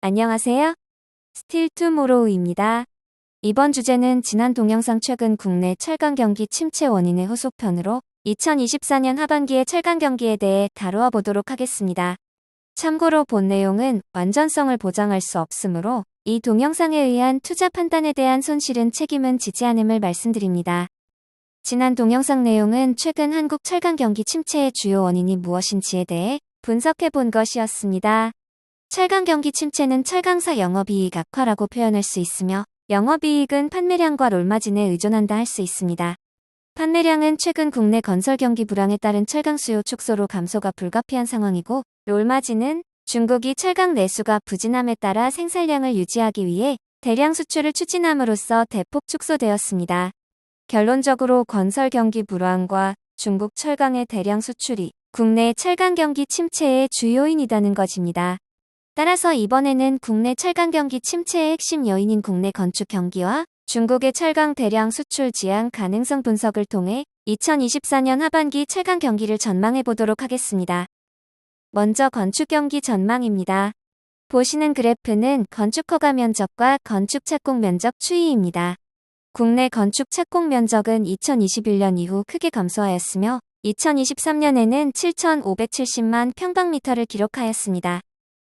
안녕하세요. 스틸투모로우입니다. 이번 주제는 지난 동영상 최근 국내 철강 경기 침체 원인의 후속편으로 2024년 하반기의 철강 경기에 대해 다루어 보도록 하겠습니다. 참고로 본 내용은 완전성을 보장할 수 없으므로 이 동영상에 의한 투자 판단에 대한 손실은 책임은 지지 않음을 말씀드립니다. 지난 동영상 내용은 최근 한국 철강 경기 침체의 주요 원인이 무엇인지에 대해 분석해 본 것이었습니다. 철강 경기 침체는 철강사 영업이익 악화라고 표현할 수 있으며 영업이익은 판매량과 롤마진에 의존한다 할 수 있습니다. 판매량은 최근 국내 건설 경기 불황에 따른 철강 수요 축소로 감소가 불가피한 상황이고, 롤마진은 중국이 철강 내수가 부진함에 따라 생산량을 유지하기 위해 대량 수출을 추진함으로써 대폭 축소되었습니다. 결론적으로 건설 경기 불황과 중국 철강의 대량 수출이 국내 철강 경기 침체의 주요인이라는 것입니다. 따라서 이번에는 국내 철강 경기 침체의 핵심 요인인 국내 건축 경기와 중국의 철강 대량 수출 지향 가능성 분석을 통해 2024년 하반기 철강 경기를 전망해 보도록 하겠습니다. 먼저 건축 경기 전망입니다. 보시는 그래프는 건축 허가 면적과 건축 착공 면적 추이입니다. 국내 건축 착공 면적은 2021년 이후 크게 감소하였으며 2023년에는 7,570만 평방미터를 기록하였습니다.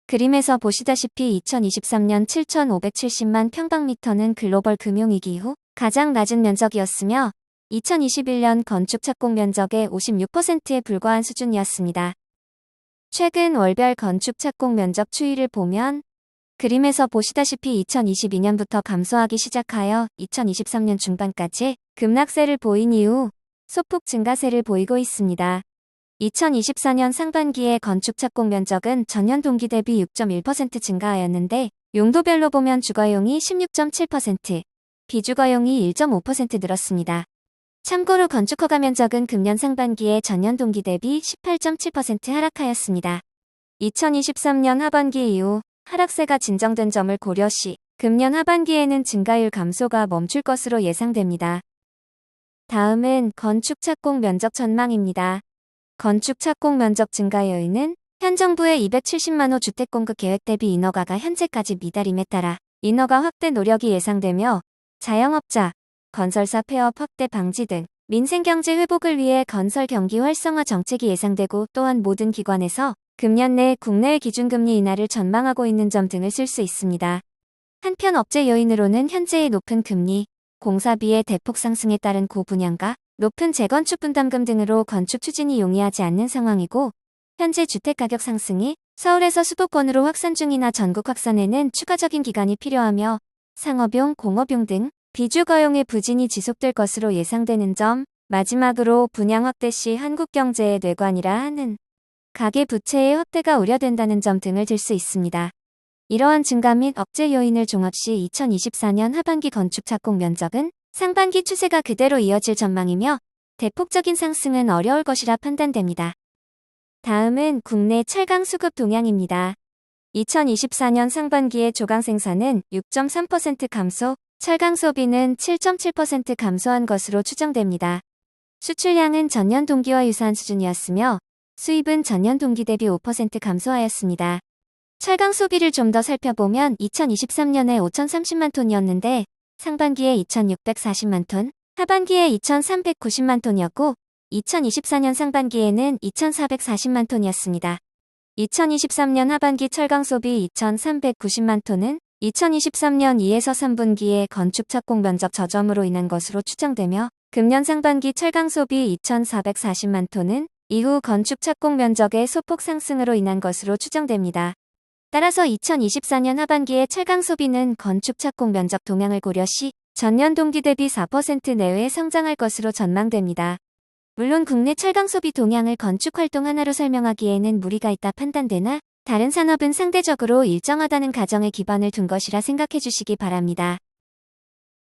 그림에서 보시다시피 2023년 7,570만 평방미터는 글로벌 금융위기 이후 가장 낮은 면적이었으며 2021년 건축 착공 면적의 56%에 불과한 수준이었습니다. 최근 월별 건축 착공 면적 추이를 보면 그림에서 보시다시피 2022년부터 감소하기 시작하여 2023년 중반까지 급락세를 보인 이후 소폭 증가세를 보이고 있습니다. 2024년 상반기의 건축 착공 면적은 전년 동기 대비 6.1% 증가하였는데 용도별로 보면 주거용이 16.7%, 비주거용이 1.5% 늘었습니다. 참고로 건축 허가 면적은 금년 상반기에 전년 동기 대비 18.7% 하락하였습니다. 2023년 하반기 이후 하락세가 진정된 점을 고려 시 금년 하반기에는 증가율 감소가 멈출 것으로 예상됩니다. 다음은 건축 착공 면적 전망입니다. 건축 착공 면적 증가 요인은 현 정부의 270만 호 주택 공급 계획 대비 인허가가 현재까지 미달임에 따라 인허가 확대 노력이 예상되며 자영업자, 건설사 폐업 확대 방지 등 민생경제 회복을 위해 건설 경기 활성화 정책이 예상되고, 또한 모든 기관에서 금년 내 국내외 기준금리 인하를 전망하고 있는 점 등을 쓸 수 있습니다. 한편 억제 요인으로는 현재의 높은 금리, 공사비의 대폭 상승에 따른 고분양가, 높은 재건축 분담금 등으로 건축 추진이 용이하지 않는 상황이고, 현재 주택가격 상승이 서울에서 수도권으로 확산 중이나 전국 확산에는 추가적인 기간이 필요하며 상업용, 공업용 등 비주거용의 부진이 지속될 것으로 예상되는 점, 마지막으로 분양 확대 시 한국 경제의 뇌관이라 하는 가계 부채의 확대가 우려된다는 점 등을 들 수 있습니다. 이러한 증가 및 억제 요인을 종합 시 2024년 하반기 건축 착공 면적은 상반기 추세가 그대로 이어질 전망이며 대폭적인 상승은 어려울 것이라 판단됩니다. 다음은 국내 철강 수급 동향입니다. 2024년 상반기의 조강 생산은 6.3% 감소, 철강 소비는 7.7% 감소한 것으로 추정됩니다. 수출량은 전년 동기와 유사한 수준이었으며 수입은 전년 동기 대비 5% 감소하였습니다. 철강 소비를 좀 더 살펴보면 2023년에 5,030만 톤이었는데 상반기에 2,640만 톤, 하반기에 2,390만 톤이었고 2024년 상반기에는 2,440만 톤이었습니다. 2023년 하반기 철강 소비 2,390만 톤은 2023년 2에서 3분기에 건축 착공 면적 저점으로 인한 것으로 추정되며, 금년 상반기 철강 소비 2,440만 톤은 이후 건축 착공 면적의 소폭 상승으로 인한 것으로 추정됩니다. 따라서 2024년 하반기의 철강 소비는 건축 착공 면적 동향을 고려 시 전년 동기 대비 4% 내외 성장할 것으로 전망됩니다. 물론 국내 철강 소비 동향을 건축 활동 하나로 설명하기에는 무리가 있다 판단되나 다른 산업은 상대적으로 일정하다는 가정에 기반을 둔 것이라 생각해 주시기 바랍니다.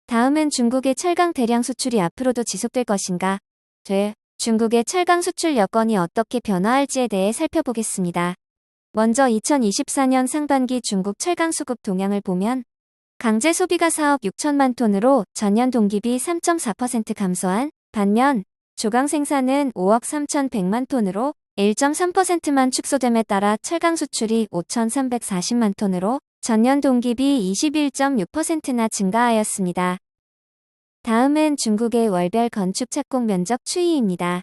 다음은 중국의 철강 대량 수출이 앞으로도 지속될 것인가? 중국의 철강 수출 여건이 어떻게 변화할지에 대해 살펴보겠습니다. 먼저 2024년 상반기 중국 철강 수급 동향을 보면 강제 소비가 4억 6천만 톤으로 전년 동기비 3.4% 감소한 반면 조강 생산은 5억 3,100만 톤으로 1.3%만 축소됨에 따라 철강 수출이 5,340만 톤으로 전년 동기비 21.6%나 증가하였습니다. 다음은 중국의 월별 건축 착공 면적 추이입니다.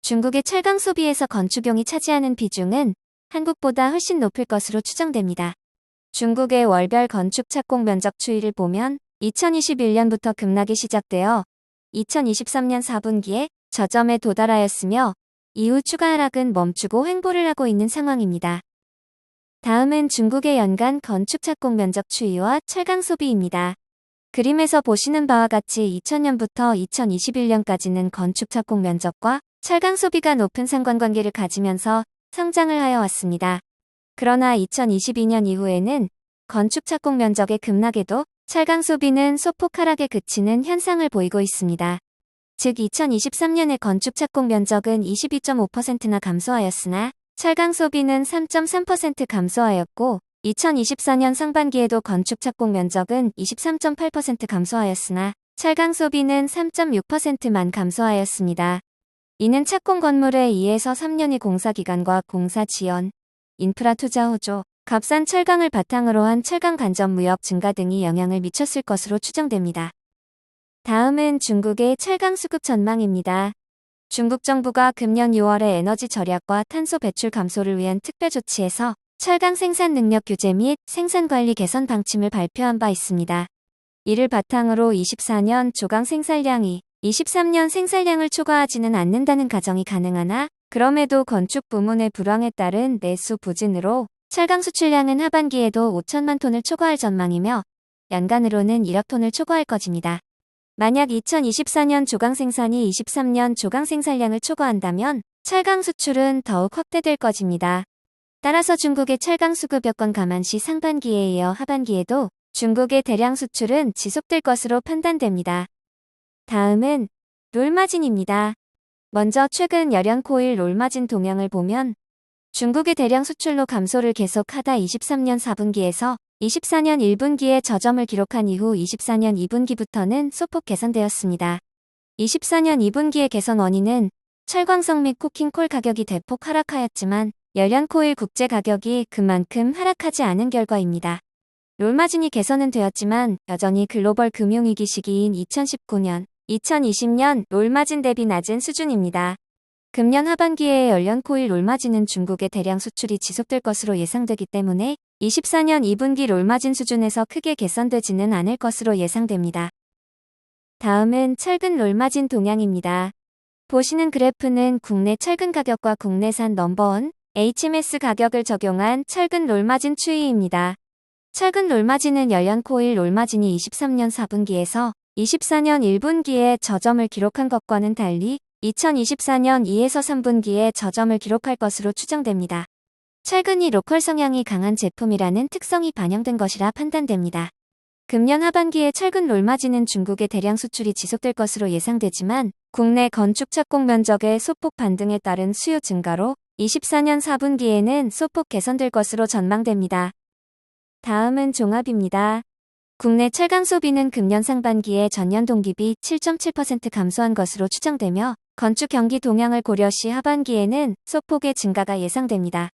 중국의 철강 소비에서 건축용이 차지하는 비중은 한국보다 훨씬 높을 것으로 추정됩니다. 중국의 월별 건축 착공 면적 추이를 보면 2021년부터 급락이 시작되어 2023년 4분기에 저점에 도달하였으며 이후 추가 하락은 멈추고 횡보를 하고 있는 상황입니다. 다음은 중국의 연간 건축 착공 면적 추이와 철강 소비입니다. 그림에서 보시는 바와 같이 2000년부터 2021년까지는 건축 착공 면적과 철강 소비가 높은 상관관계를 가지면서 성장을 하여 왔습니다. 그러나 2022년 이후에는 건축 착공 면적의 급락에도 철강 소비는 소폭 하락에 그치는 현상을 보이고 있습니다. 즉 2023년의 건축 착공 면적은 22.5%나 감소하였으나 철강 소비는 3.3% 감소하였고 2024년 상반기에도 건축 착공 면적은 23.8% 감소하였으나 철강 소비는 3.6%만 감소하였습니다. 이는 착공 건물의 2에서 3년의 공사 기간과 공사 지연, 인프라 투자 호조, 값싼 철강을 바탕으로 한 철강 간접 무역 증가 등이 영향을 미쳤을 것으로 추정됩니다. 다음은 중국의 철강 수급 전망입니다. 중국 정부가 금년 6월에 에너지 절약과 탄소 배출 감소를 위한 특별 조치에서 철강 생산 능력 규제 및 생산 관리 개선 방침을 발표한 바 있습니다. 이를 바탕으로 24년 조강 생산량이 23년 생산량을 초과하지는 않는다는 가정이 가능하나 그럼에도 건축 부문의 불황에 따른 내수 부진으로 철강 수출량은 하반기에도 5천만 톤을 초과할 전망이며 연간으로는 1억 톤을 초과할 것입니다. 만약 2024년 조강 생산이 23년 조강 생산량을 초과한다면 철강 수출은 더욱 확대될 것입니다. 따라서 중국의 철강 수급 여건 감안 시 상반기에 이어 하반기에도 중국의 대량 수출은 지속될 것으로 판단됩니다. 다음은 롤마진입니다. 먼저 최근 열연코일 롤마진 동향을 보면 중국의 대량 수출로 감소를 계속하다 23년 4분기에서 24년 1분기에 저점을 기록한 이후 24년 2분기부터는 소폭 개선되었습니다. 24년 2분기의 개선 원인은 철광석 및 코킹콜 가격이 대폭 하락하였지만 열연코일 국제 가격이 그만큼 하락하지 않은 결과입니다. 롤마진이 개선은 되었지만 여전히 글로벌 금융위기 시기인 2019년, 2020년 롤마진 대비 낮은 수준입니다. 금년 하반기에 열연코일 롤마진은 중국의 대량 수출이 지속될 것으로 예상되기 때문에 24년 2분기 롤마진 수준에서 크게 개선되지는 않을 것으로 예상됩니다. 다음은 철근 롤마진 동향입니다. 보시는 그래프는 국내 철근 가격과 국내산 넘버원 HMS 가격을 적용한 철근 롤마진 추이입니다. 철근 롤마진은 열연코일 롤마진이 23년 4분기에서 24년 1분기에 저점을 기록한 것과는 달리 2024년 2에서 3분기에 저점을 기록할 것으로 추정됩니다. 철근이 로컬 성향이 강한 제품이라는 특성이 반영된 것이라 판단됩니다. 금년 하반기에 철근 롤마진은 중국의 대량 수출이 지속될 것으로 예상되지만 국내 건축 착공 면적의 소폭 반등에 따른 수요 증가로 24년 4분기에는 소폭 개선될 것으로 전망됩니다. 다음은 종합입니다. 국내 철강 소비는 금년 상반기에 전년 동기비 7.7% 감소한 것으로 추정되며 건축 경기 동향을 고려시 하반기에는 소폭의 증가가 예상됩니다.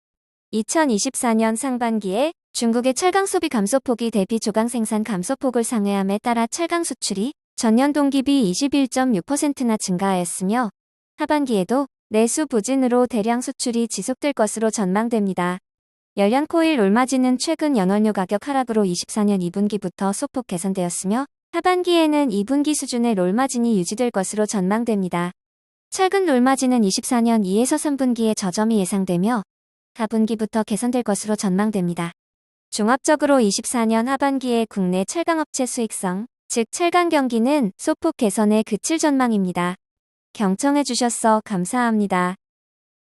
2024년 상반기에 중국의 철강 소비 감소폭이 대비 조강 생산 감소폭을 상회함에 따라 철강 수출이 전년 동기비 21.6%나 증가하였으며 하반기에도 내수 부진으로 대량 수출이 지속될 것으로 전망됩니다. 열연코일 롤마진은 최근 연원료 가격 하락으로 24년 2분기부터 소폭 개선되었으며 하반기에는 2분기 수준의 롤마진이 유지될 것으로 전망됩니다. 철근 롤마진은 24년 2에서 3분기에 저점이 예상되며 하분기부터 개선될 것으로 전망됩니다. 종합적으로 24년 하반기에 국내 철강업체 수익성, 즉 철강 경기는 소폭 개선에 그칠 전망입니다. 경청해 주셔서 감사합니다.